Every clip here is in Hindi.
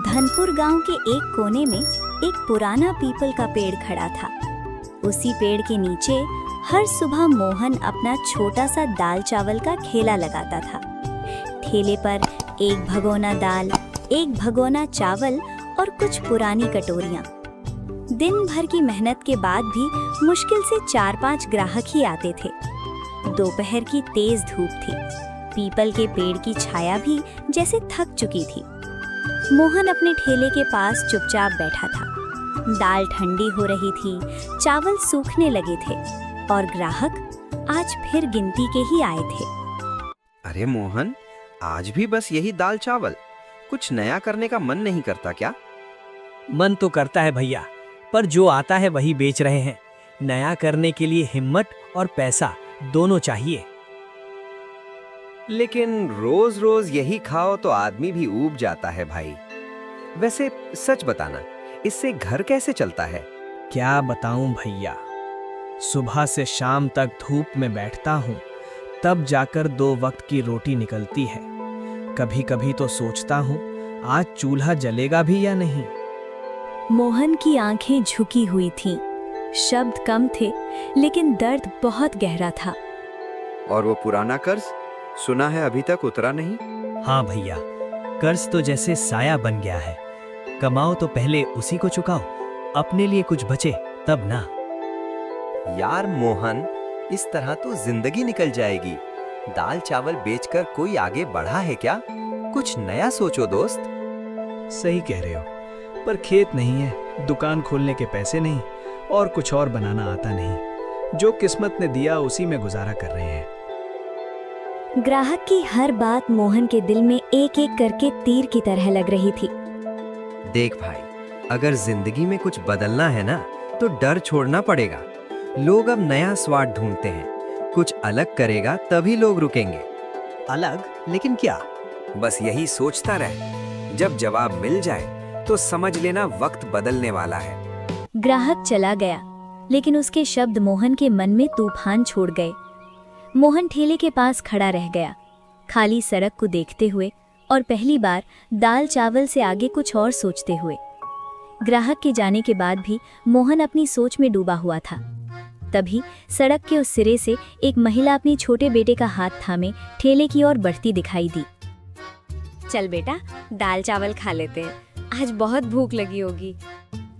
धनपुर गांव के एक कोने में एक पुराना पीपल का पेड़ खड़ा था। उसी पेड़ के नीचे हर सुबह मोहन अपना छोटा सा दाल चावल का ठेला लगाता था। ठेले पर एक भगोना दाल, एक भगोना चावल और कुछ पुरानी कटोरियां। दिन भर की मेहनत के बाद भी मुश्किल से 4-5 ग्राहक ही आते थे। दोपहर की तेज धूप थी। पीपल के पेड़ की छाया भी जैसे थक चुकी थी। मोहन अपने ठेले के पास चुपचाप बैठा था। दाल ठंडी हो रही थी, चावल सूखने लगे थे और ग्राहक आज फिर गिनती के ही आए थे। अरे मोहन, आज भी बस यही दाल चावल? कुछ नया करने का मन नहीं करता क्या? मन तो करता है भैया, पर जो आता है वही बेच रहे हैं। नया करने के लिए हिम्मत और पैसा दोनों चाहिए। लेकिन रोज रोज यही खाओ तो आदमी भी ऊब जाता है भाई। वैसे सच बताना, इससे घर कैसे चलता है? क्या बताऊं भैया, सुबह से शाम तक धूप में बैठता हूँ, तब जाकर 2 वक्त की रोटी निकलती है। कभी कभी तो सोचता हूँ आज चूल्हा जलेगा भी या नहीं। मोहन की आंखें झुकी हुई थीं। शब्द कम थे, लेकिन दर्द बहुत गहरा था। और वो पुराना कर्ज, सुना है अभी तक उतरा नहीं? हाँ भैया, कर्ज तो जैसे साया बन गया है। कमाओ तो पहले उसी को चुकाओ, अपने लिए कुछ बचे तब ना। यार मोहन, इस तरह तो जिंदगी निकल जाएगी। दाल चावल बेचकर कोई आगे बढ़ा है क्या? कुछ नया सोचो दोस्त। सही कह रहे हो, पर खेत नहीं है, दुकान खोलने के पैसे नहीं और कुछ और बनाना आता नहीं। जो किस्मत ने दिया उसी में गुजारा कर रहे हैं। ग्राहक की हर बात मोहन के दिल में एक एक करके तीर की तरह लग रही थी। देख भाई, अगर जिंदगी में कुछ बदलना है ना, तो डर छोड़ना पड़ेगा। लोग अब नया स्वाद ढूंढते हैं। कुछ अलग करेगा तभी लोग रुकेंगे। अलग? लेकिन क्या? बस यही सोचता रह। जब जवाब मिल जाए तो समझ लेना वक्त बदलने वाला है। ग्राहक चला गया, लेकिन उसके शब्द मोहन के मन में तूफान छोड़ गए। मोहन ठेले के पास खड़ा रह गया, खाली सड़क को देखते हुए और पहली बार दाल चावल से आगे कुछ और सोचते हुए। ग्राहक के जाने के बाद भी मोहन अपनी सोच में डूबा हुआ था। तभी सड़क के उस सिरे से एक महिला अपनी छोटे बेटे का हाथ थामे ठेले की ओर बढ़ती दिखाई दी। चल बेटा, दाल चावल खा लेते हैं, आज बहुत भूख लगी होगी।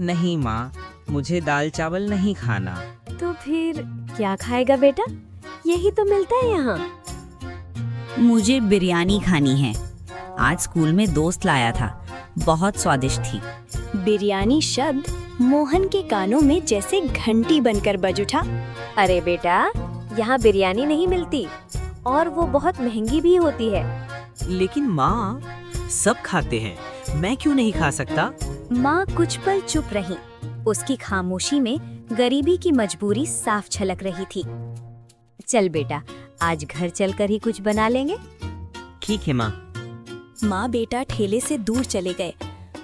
नहीं माँ, मुझे दाल चावल नहीं खाना। तो फिर क्या खाएगा बेटा? यही तो मिलता है यहाँ। मुझे बिरयानी खानी है। आज स्कूल में दोस्त लाया था, बहुत स्वादिष्ट थी। बिरयानी शब्द मोहन के कानों में जैसे घंटी बनकर बज उठा। अरे बेटा, यहाँ बिरयानी नहीं मिलती और वो बहुत महंगी भी होती है। लेकिन माँ, सब खाते हैं, मैं क्यों नहीं खा सकता? माँ कुछ पल चुप रही। उसकी खामोशी में गरीबी की मजबूरी साफ झलक रही थी। चल बेटा, आज घर चलकर ही कुछ बना लेंगे। ठीक है माँ। माँ बेटा ठेले से दूर चले गए।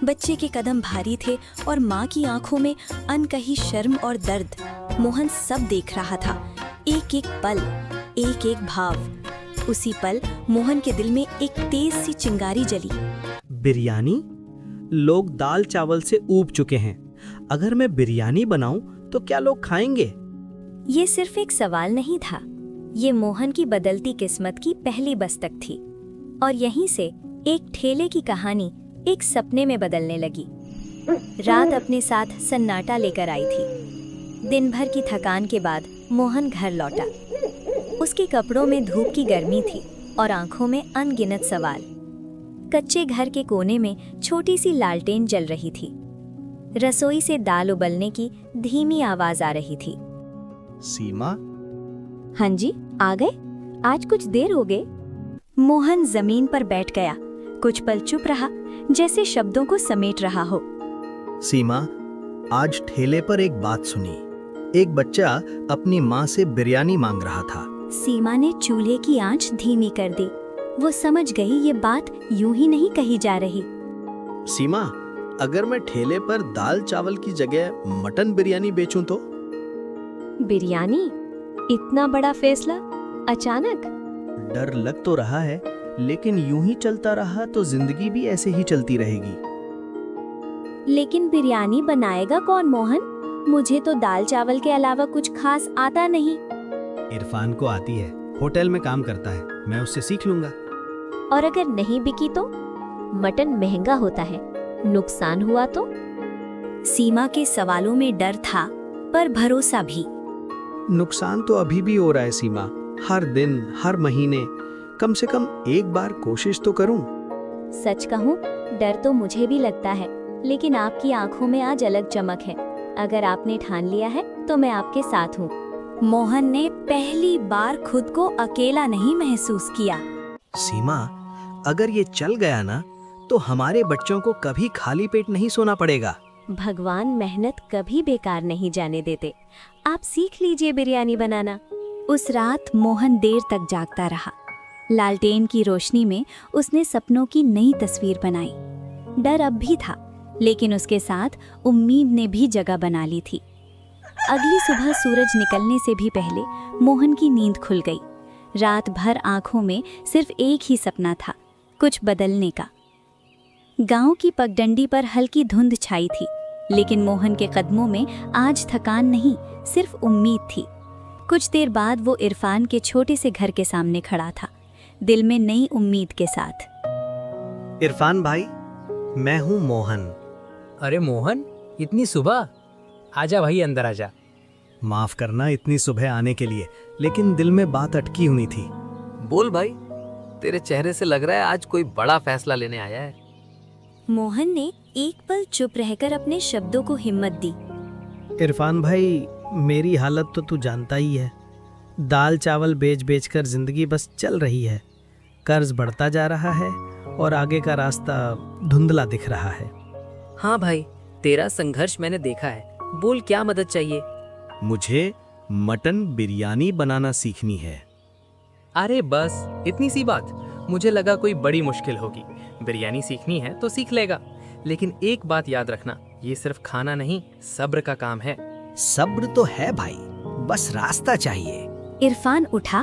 बच्चे के कदम भारी थे और माँ की आंखों में अनकही शर्म और दर्द। मोहन सब देख रहा था, एक एक पल, एक एक भाव। उसी पल मोहन के दिल में एक तेज सी चिंगारी जली। बिरयानी? लोग दाल चावल से ऊब चुके हैं। अगर मैं बिरयानी बनाऊं तो क्या लोग खाएंगे? ये सिर्फ एक सवाल नहीं था, ये मोहन की बदलती किस्मत की पहली बस्तक थी। और यहीं से एक ठेले की कहानी एक सपने में बदलने लगी। रात अपने साथ सन्नाटा लेकर आई थी। दिन भर की थकान के बाद मोहन घर लौटा। उसके कपड़ों में धूप की गर्मी थी और आंखों में अनगिनत सवाल। कच्चे घर के कोने में छोटी सी लालटेन जल रही थी। रसोई से दाल उबलने की धीमी आवाज आ रही थी। सीमा? हाँ जी, आ गए? आज कुछ देर हो गए। मोहन जमीन पर बैठ गया, कुछ पल चुप रहा, जैसे शब्दों को समेट रहा हो। सीमा, आज ठेले पर एक बात सुनी। एक बच्चा अपनी माँ से बिरयानी मांग रहा था। सीमा ने चूल्हे की आंच धीमी कर दी। वो समझ गई ये बात यूं ही नहीं कही जा रही। सीमा, अगर मैं ठेले पर दाल चावल की जगह मटन बिरयानी बेचूं तो? बिरयानी? इतना बड़ा फैसला अचानक? डर लग तो रहा है, लेकिन यूं ही चलता रहा तो जिंदगी भी ऐसे ही चलती रहेगी। लेकिन बिरयानी बनाएगा कौन मोहन? मुझे तो दाल चावल के अलावा कुछ खास आता नहीं। इरफान को आती है, होटल में काम करता है, मैं उससे सीख लूंगा। और अगर नहीं बिकी तो? मटन महंगा होता है, नुकसान हुआ तो? सीमा के सवालों में डर था पर भरोसा भी। नुकसान तो अभी भी हो रहा है सीमा, हर दिन हर महीने कम से कम एक बार कोशिश तो करूं। सच कहूं, डर तो मुझे भी लगता है, लेकिन आपकी आंखों में आज अलग चमक है। अगर आपने ठान लिया है तो मैं आपके साथ हूँ। मोहन ने पहली बार खुद को अकेला नहीं महसूस किया। सीमा, अगर ये चल गया ना तो हमारे बच्चों को कभी खाली पेट नहीं सोना पड़ेगा। भगवान मेहनत कभी बेकार नहीं जाने देते। आप सीख लीजिए बिरयानी बनाना। उस रात मोहन देर तक जागता रहा। लालटेन की रोशनी में उसने सपनों की नई तस्वीर बनाई। डर अब भी था, लेकिन उसके साथ उम्मीद ने भी जगह बना ली थी। अगली सुबह सूरज निकलने से भी पहले मोहन की नींद खुल गई। रात भर आंखों में सिर्फ एक ही सपना था, कुछ बदलने का। गांव की पगडंडी पर हल्की धुंध छाई थी, लेकिन मोहन के कदमों में आज थकान नहीं, सिर्फ उम्मीद थी। कुछ देर बाद वो इरफान के छोटे से घर के सामने खड़ा था, दिल में नई उम्मीद के साथ। इरफान भाई, मैं हूँ मोहन। अरे मोहन, इतनी सुबह? आजा भाई, अंदर आजा। माफ करना इतनी सुबह आने के लिए, लेकिन दिल में बात अटकी हुई थी। बोल भाई, तेरे चेहरे से लग रहा है आज कोई बड़ा फैसला लेने आया है। मोहन ने एक पल चुप रहकर अपने शब्दों को हिम्मत दी। इरफान भाई, मेरी हालत तो तू जानता ही है। दाल चावल बेच बेच कर जिंदगी बस चल रही है। कर्ज बढ़ता जा रहा है और आगे का रास्ता धुंधला दिख रहा है। हाँ भाई, तेरा संघर्ष मैंने देखा है। बोल, क्या मदद चाहिए? मुझे मटन बिरयानी बनाना सीखनी है। अरे बस इतनी सी बात? मुझे लगा कोई बड़ी मुश्किल होगी। बिरयानी सीखनी है तो सीख लेगा, लेकिन एक बात याद रखना, ये सिर्फ खाना नहीं, सब्र का काम है। सब्र तो है भाई, बस रास्ता चाहिए। इरफान उठा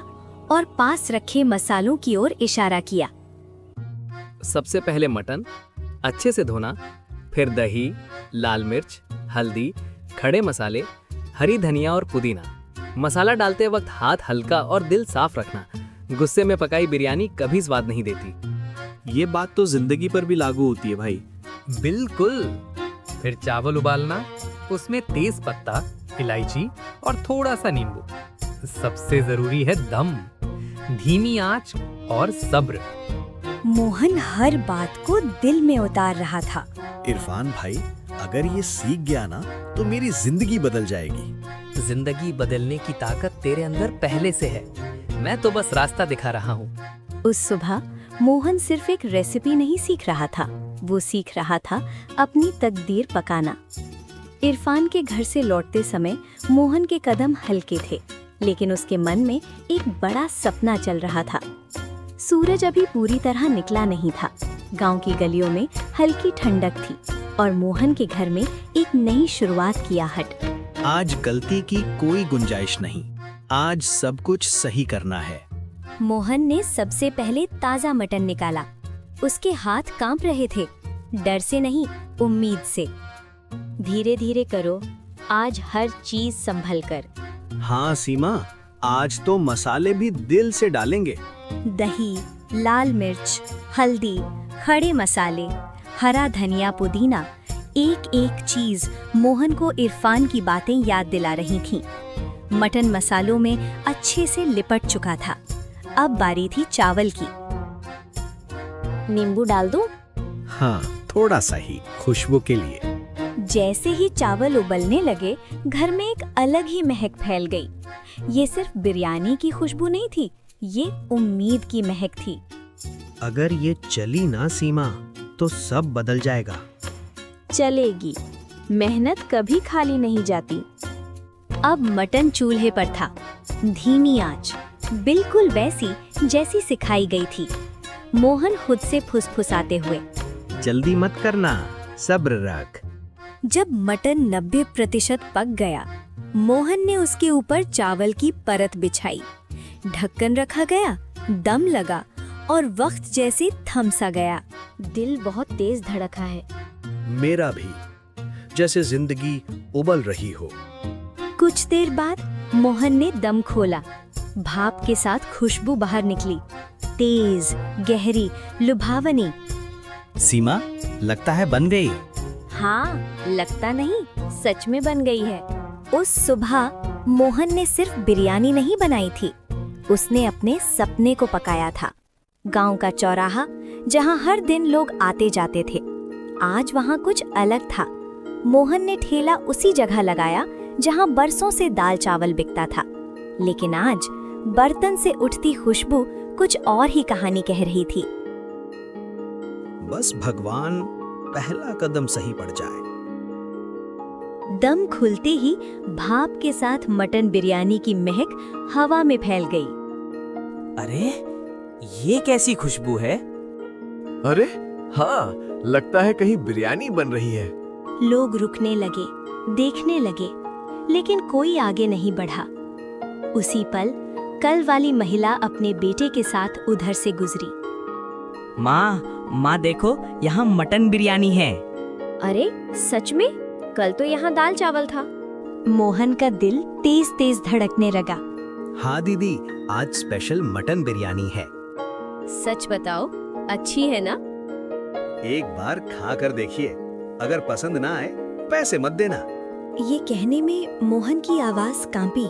और पास रखे मसालों की ओर इशारा किया। सबसे पहले मटन अच्छे से धोना, फिर दही, लाल मिर्च, हल्दी, खड़े मसाले, हरी धनिया और पुदीना। मसाला डालते वक्त हाथ हल्का और दिल साफ रखना। गुस्से में पकाई बिरयानी कभी स्वाद नहीं देती। ये बात तो जिंदगी पर भी लागू होती है भाई। बिल्कुल। फिर चावल उबालना, उसमें तेज पत्ता, इलायची और थोड़ा सा नींबू। सबसे जरूरी है दम, धीमी आंच और सब्र। मोहन हर बात को दिल में उतार रहा था। इरफान भाई, अगर ये सीख गया ना तो मेरी जिंदगी बदल जाएगी। जिंदगी बदलने की ताकत तेरे अंदर पहले से है, मैं तो बस रास्ता दिखा रहा हूँ। उस सुबह मोहन सिर्फ एक रेसिपी नहीं सीख रहा था, वो सीख रहा था अपनी तकदीर पकाना। इरफान के घर से लौटते समय मोहन के कदम हल्के थे, लेकिन उसके मन में एक बड़ा सपना चल रहा था। सूरज अभी पूरी तरह निकला नहीं था। गांव की गलियों में हल्की ठंडक थी और मोहन के घर में एक नई शुरुआत की आहट। आज गलती की कोई गुंजाइश नहीं, आज सब कुछ सही करना है। मोहन ने सबसे पहले ताजा मटन निकाला। उसके हाथ कांप रहे थे, डर से नहीं, उम्मीद से। धीरे धीरे करो, आज हर चीज संभल कर। हाँ सीमा, आज तो मसाले भी दिल से डालेंगे। दही, लाल मिर्च, हल्दी, खड़े मसाले, हरा धनिया, पुदीना, एक एक चीज मोहन को इरफान की बातें याद दिला रही थीं। मटन मसालों में अच्छे से लिपट चुका था। अब बारी थी चावल की। नींबू डाल दूं? हाँ, थोड़ा सा ही, खुशबू के लिए। जैसे ही चावल उबलने लगे, घर में एक अलग ही महक फैल गई। ये सिर्फ बिरयानी की खुशबू नहीं थी, ये उम्मीद की महक थी। अगर ये चली ना सीमा, तो सब बदल जाएगा। चलेगी, मेहनत कभी खाली नहीं जाती। अब मटन चूल्हे पर था, धीमी आंच, बिल्कुल वैसी जैसी सिखाई गई थी। मोहन खुद से फुसफुसाते हुए, जल्दी मत करना, सब्र रख। जब मटन 90% पक गया, मोहन ने उसके ऊपर चावल की परत बिछाई। ढक्कन रखा गया, दम लगा और वक्त जैसे थम सा गया। दिल बहुत तेज धड़का है। मेरा भी, जैसे जिंदगी उबल रही हो। कुछ देर बाद मोहन ने दम खोला। भाप के साथ खुशबू बाहर निकली, तेज, गहरी, लुभावनी। सीमा, लगता है बन गई। हाँ, लगता नहीं, सच में बन गई है। उस सुबह मोहन ने सिर्फ बिरयानी नहीं बनाई थी, उसने अपने सपने को पकाया था। गांव का चौराहा जहां हर दिन लोग आते जाते थे, आज वहां कुछ अलग था। मोहन ने ठेला उसी जगह लगाया जहां बरसों से दाल चावल बिकता था, लेकिन आज बर्तन से उठती खुशबू कुछ और ही कहानी कह रही थी। बस भगवान पहला कदम सही पड़ जाए। दम खुलते ही भाप के साथ मटन बिरयानी की महक हवा में फैल गई। अरे, ये कैसी खुशबू है? अरे हाँ, लगता है कहीं बिरयानी बन रही है। लोग रुकने लगे, देखने लगे, लेकिन कोई आगे नहीं बढ़ा। उसी पल कल वाली महिला अपने बेटे के साथ उधर से गुजरी। माँ देखो, यहाँ मटन बिरयानी है। अरे सच में? कल तो यहाँ दाल चावल था। मोहन का दिल तेज तेज धड़कने लगा। हाँ दीदी, आज स्पेशल मटन बिरयानी है। सच बताओ, अच्छी है ना? एक बार खा कर देखिए, अगर पसंद ना आए पैसे मत देना। ये कहने में मोहन की आवाज कांपी,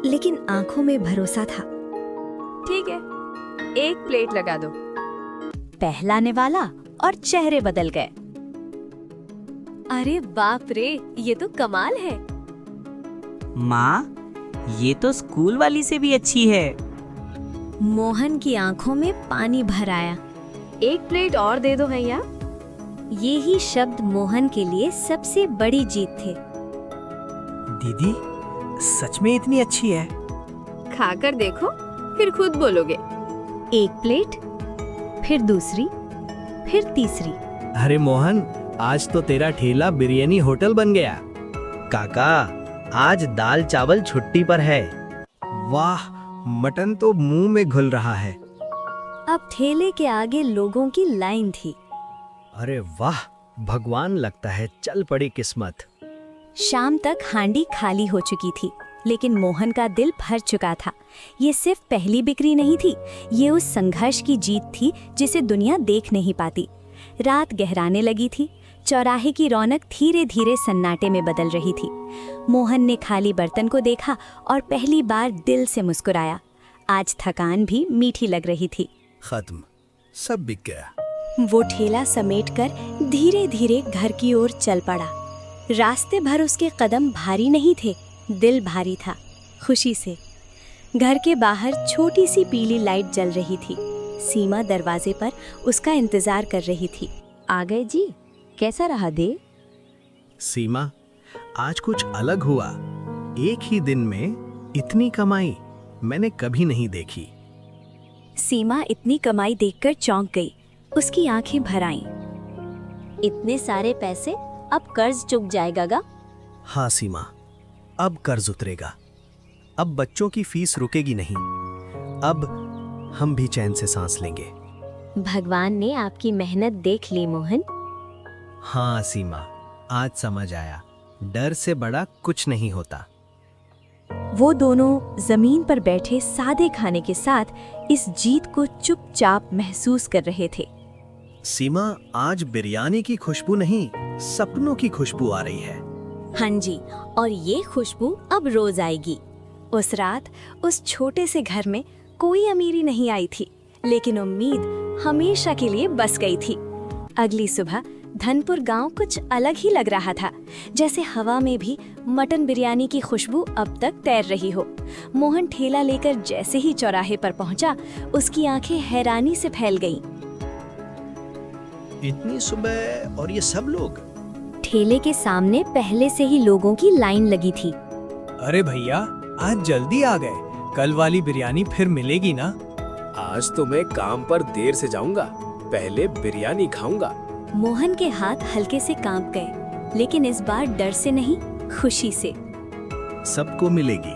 लेकिन आंखों में भरोसा था। ठीक है, एक प्लेट लगा दो। पहला निवाला और चेहरे बदल गए। अरे बाप रे, ये तो कमाल है। माँ, ये तो स्कूल वाली से भी अच्छी है। मोहन की आंखों में पानी भर आया। एक प्लेट और दे दो भैया। ये ही शब्द मोहन के लिए सबसे बड़ी जीत थे। दीदी, सच में इतनी अच्छी है? खाकर देखो, फिर खुद बोलोगे। एक प्लेट, फिर दूसरी, फिर तीसरी। अरे मोहन, आज तो तेरा ठेला बिरयानी होटल बन गया। काका, आज दाल चावल छुट्टी पर है। वाह, मटन तो मुंह में घुल रहा है। अब ठेले के आगे लोगों की लाइन थी। अरे वाह, भगवान, लगता है चल पड़ी किस्मत। शाम तक हांडी खाली हो चुकी थी, लेकिन मोहन का दिल भर चुका था। ये सिर्फ पहली बिक्री नहीं थी, ये उस संघर्ष की जीत थी जिसे दुनिया देख नहीं पाती। रात गहराने लगी थी, चौराहे की रौनक धीरे धीरे सन्नाटे में बदल रही थी। मोहन ने खाली बर्तन को देखा और पहली बार दिल से मुस्कुराया। आज थकान भी मीठी लग रही थी। खत्म, सब बिक गया। वो ठेला समेटकर धीरे धीरे घर की ओर चल पड़ा। रास्ते भर उसके कदम भारी नहीं थे, दिल भारी था, खुशी से। घर के बाहर छोटी सी पीली लाइट जल रही थी। सीमा दरवाजे पर उसका इंतजार कर रही थी। आ गए जी, कैसा रहा डे? सीमा, आज कुछ अलग हुआ। एक ही दिन में इतनी कमाई मैंने कभी नहीं देखी। सीमा इतनी कमाई देखकर चौंक गई। उसकी आंखें भर आईं। इतने सारे पैसे, अब कर्ज चुक जाएगा गा? हाँ सीमा, अब कर्ज उतरेगा। अब बच्चों की फीस रुकेगी नहीं। अब हम भी चैन से सांस लेंगे। भगवान ने आपकी मेहनत देख ली मोहन। हाँ सीमा, आज समझ आया, डर से बड़ा कुछ नहीं होता। वो दोनों जमीन पर बैठे सादे खाने के साथ इस जीत को चुपचाप महसूस कर रहे थे। सीमा, आज बिरयानी की खुशबू नहीं, सपनों की खुशबू आ रही है। हाँ जी, और ये खुशबू अब रोज आएगी। उस रात उस छोटे से घर में कोई अमीरी नहीं आई थी, लेकिन उम्मीद हमेशा के लिए बस गई थी। अगली सुबह धनपुर गांव कुछ अलग ही लग रहा था, जैसे हवा में भी मटन बिरयानी की खुशबू अब तक तैर रही हो। मोहन ठेला लेकर जैसे ही चौराहे पर पहुंचा, उसकी आंखें हैरानी से फैल गईं। इतनी सुबह और ये सब लोग? ठेले के सामने पहले से ही लोगों की लाइन लगी थी। अरे भैया, आज जल्दी आ गए। कल वाली बिरयानी फिर मिलेगी ना? आज तो मैं काम पर देर से जाऊंगा, पहले बिरयानी खाऊंगा। मोहन के हाथ हल्के से कांप गए, लेकिन इस बार डर से नहीं, खुशी से। सबको मिलेगी,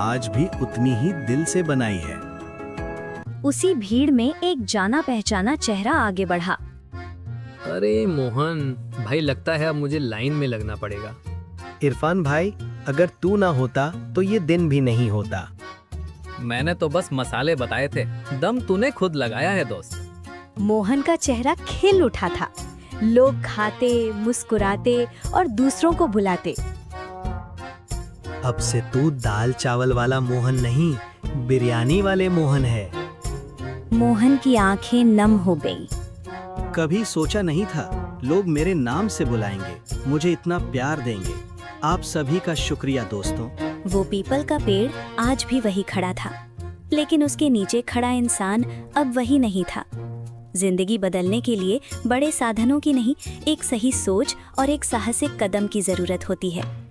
आज भी उतनी ही दिल से बनाई है। उसी भीड़ में एक जाना पहचाना चेहरा आगे बढ़ा। अरे मोहन भाई, लगता है अब मुझे लाइन में लगना पड़ेगा। इरफान भाई, अगर तू ना होता तो ये दिन भी नहीं होता। मैंने तो बस मसाले बताए थे, दम तूने खुद लगाया है दोस्त। मोहन का चेहरा खिल उठा था। लोग खाते, मुस्कुराते और दूसरों को बुलाते। अब से तू दाल चावल वाला मोहन नहीं, बिरयानी वाले मोहन है। मोहन की आंखें नम हो गई। कभी सोचा नहीं था लोग मेरे नाम से बुलाएंगे, मुझे इतना प्यार देंगे। आप सभी का शुक्रिया दोस्तों। वो पीपल का पेड़ आज भी वही खड़ा था, लेकिन उसके नीचे खड़ा इंसान अब वही नहीं था। जिंदगी बदलने के लिए बड़े साधनों की नहीं, एक सही सोच और एक साहसिक कदम की जरूरत होती है।